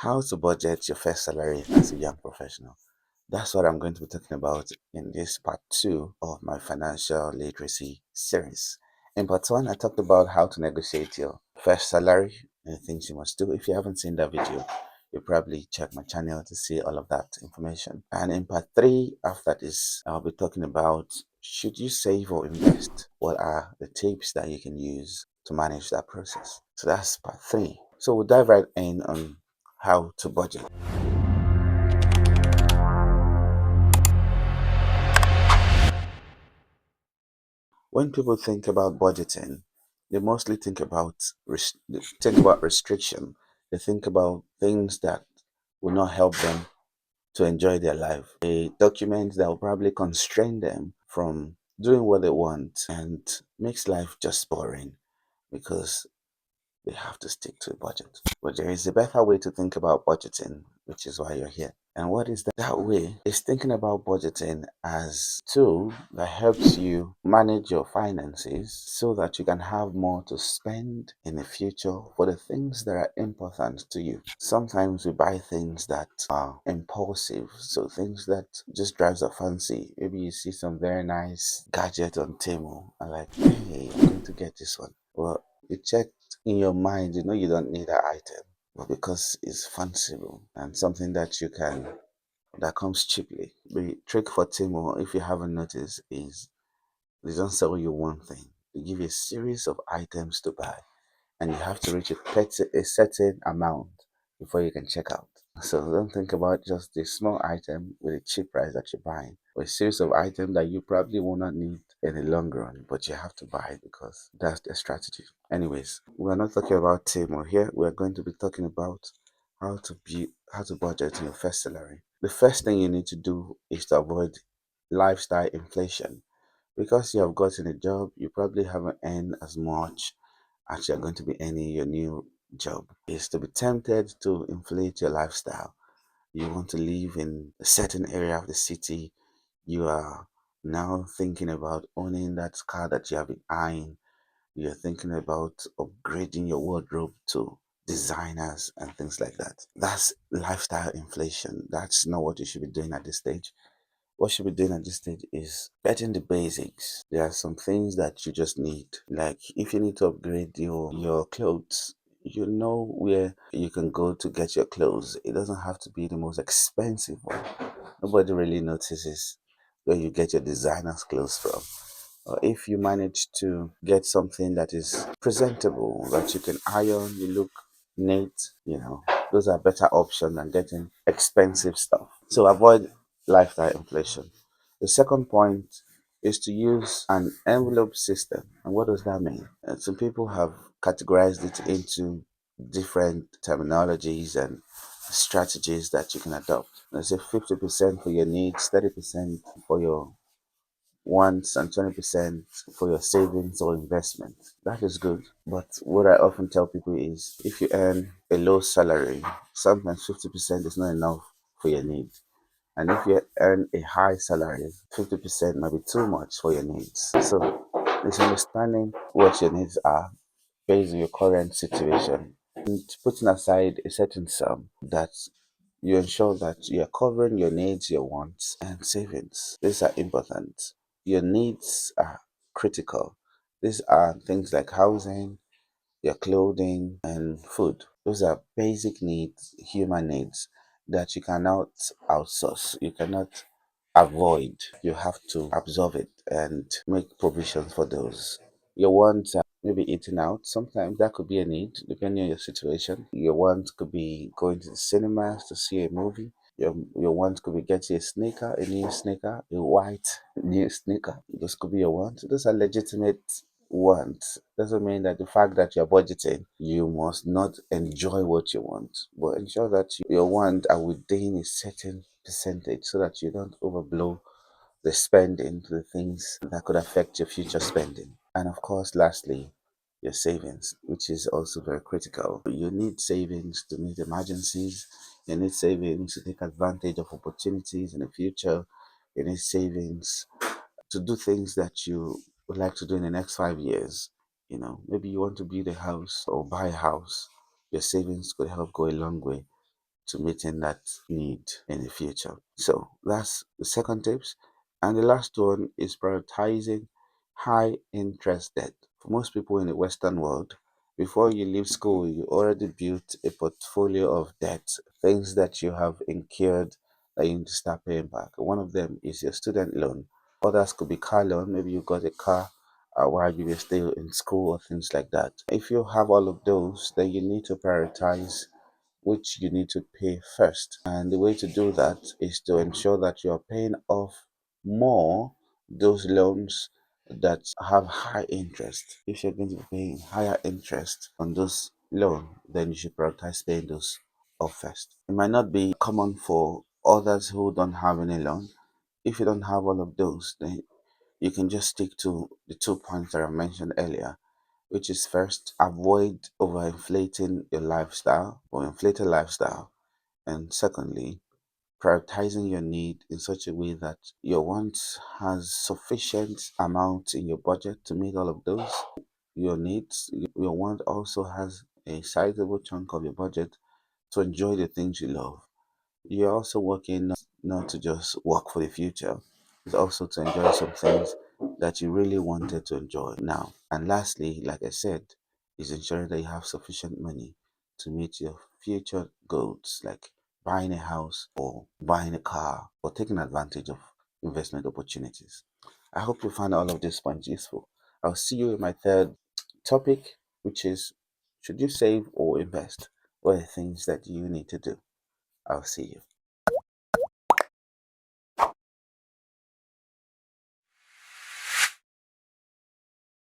How to budget your first salary as a young professional. That's what I'm going to be talking about in this part two of my financial literacy series. In part one, I talked about how to negotiate your first salary and the things you must do. If you haven't seen that video, you probably check my channel to see all of that information. And in part three, after this, I'll be talking about should you save or invest? What are the tips that you can use to manage that process? So that's part three. So we'll dive right in on how to budget. When people think about budgeting, they mostly think about restriction. They think about things that will not help them to enjoy their life. A document that will probably constrain them from doing what they want and makes life just boring because they have to stick to a budget. But there is a better way to think about budgeting, which is why you're here. And what is that? That way is thinking about budgeting as a tool that helps you manage your finances so that you can have more to spend in the future for the things that are important to you. Sometimes we buy things that are impulsive, so things that just drives our fancy. Maybe you see some very nice gadget on Temu and like, hey, I'm going to get this one. Well, you check in your mind, you know you don't need that item, but because it's fanciful and something that comes cheaply. The trick for Timo, if you haven't noticed, is they don't sell you one thing. They give you a series of items to buy, and you have to reach a certain amount before you can check out. So don't think about just the small item with a cheap price that you're buying, or a series of items that you probably will not need in the long run, but you have to buy because that's the strategy. Anyways, we're not talking about Timo here. We're going to be talking about how to budget your first salary. The first thing you need to do is to avoid lifestyle inflation. Because you have gotten a job, you probably haven't earned as much as you're going to be earning your new job. Is to be tempted to inflate your lifestyle. You want to live in a certain area of the city. You are now thinking about owning that car that you have been eyeing. You're thinking about upgrading your wardrobe to designers and things like that. That's lifestyle inflation. That's not what you should be doing at this stage. What you should be doing at this stage is getting the basics. There are some things that you just need. Like if you need to upgrade your clothes, you know where you can go to get your clothes. It doesn't have to be the most expensive one. Nobody really notices where you get your designer's clothes from. Or if you manage to get something that is presentable, that you can iron, you look neat, those are better options than getting expensive stuff. So avoid lifestyle inflation. The second point is to use an envelope system. And what does that mean? Some people have categorized it into different terminologies and strategies that you can adopt. Let's say 50% for your needs, 30% for your wants, and 20% for your savings or investment. That is good. But what I often tell people is if you earn a low salary, sometimes 50% is not enough for your needs. And if you earn a high salary, 50% might be too much for your needs. So it's understanding what your needs are based on your current situation and putting aside a certain sum that you ensure that you are covering your needs, your wants, and savings. These are important. Your needs are critical. These are things like housing, your clothing, and food. Those are basic needs, human needs that you cannot outsource. You cannot avoid. You have to absorb it and make provisions for those. Your wants are maybe eating out. Sometimes that could be a need, depending on your situation. Your wants could be going to the cinemas to see a movie. Your wants could be getting a sneaker, a new sneaker, a white new sneaker. Those could be your wants. Those are legitimate wants. Doesn't mean that the fact that you're budgeting, you must not enjoy what you want, but ensure that your wants are within a certain percentage so that you don't overblow the spending to the things that could affect your future spending. And of course, lastly, your savings, which is also very critical. You need savings to meet emergencies. You need savings to take advantage of opportunities in the future. You need savings to do things that you would like to do in the next 5 years. Maybe you want to build a house or buy a house. Your savings could help go a long way to meeting that need in the future. So that's the second tips. And the last one is prioritizing high interest debt. For most people in the Western world, before you leave school, you already built a portfolio of debt, things that you have incurred that you need to start paying back. One of them is your student loan. Others could be car loan. Maybe you got a car while you were still in school or things like that. If you have all of those, then you need to prioritize which you need to pay first. And the way to do that is to ensure that you're paying off more those loans that have high interest. If you're going to be paying higher interest on those loans, then you should prioritize paying those off first. It might not be common for others who don't have any loan. If you don't have all of those, then you can just stick to the 2 points that I mentioned earlier, which is first, avoid overinflating your lifestyle or inflated lifestyle. And secondly, prioritizing your need in such a way that your wants has sufficient amount in your budget to meet all of those your needs. Your want also has a sizable chunk of your budget to enjoy the things you love. You're also working not to just work for the future, it's also to enjoy some things that you really wanted to enjoy now. And lastly, like I said, is ensuring that you have sufficient money to meet your future goals, like buying a house or buying a car or taking advantage of investment opportunities. I hope you find all of these points useful. I'll see you in my third topic, which is, should you save or invest? What are the things that you need to do? I'll see you.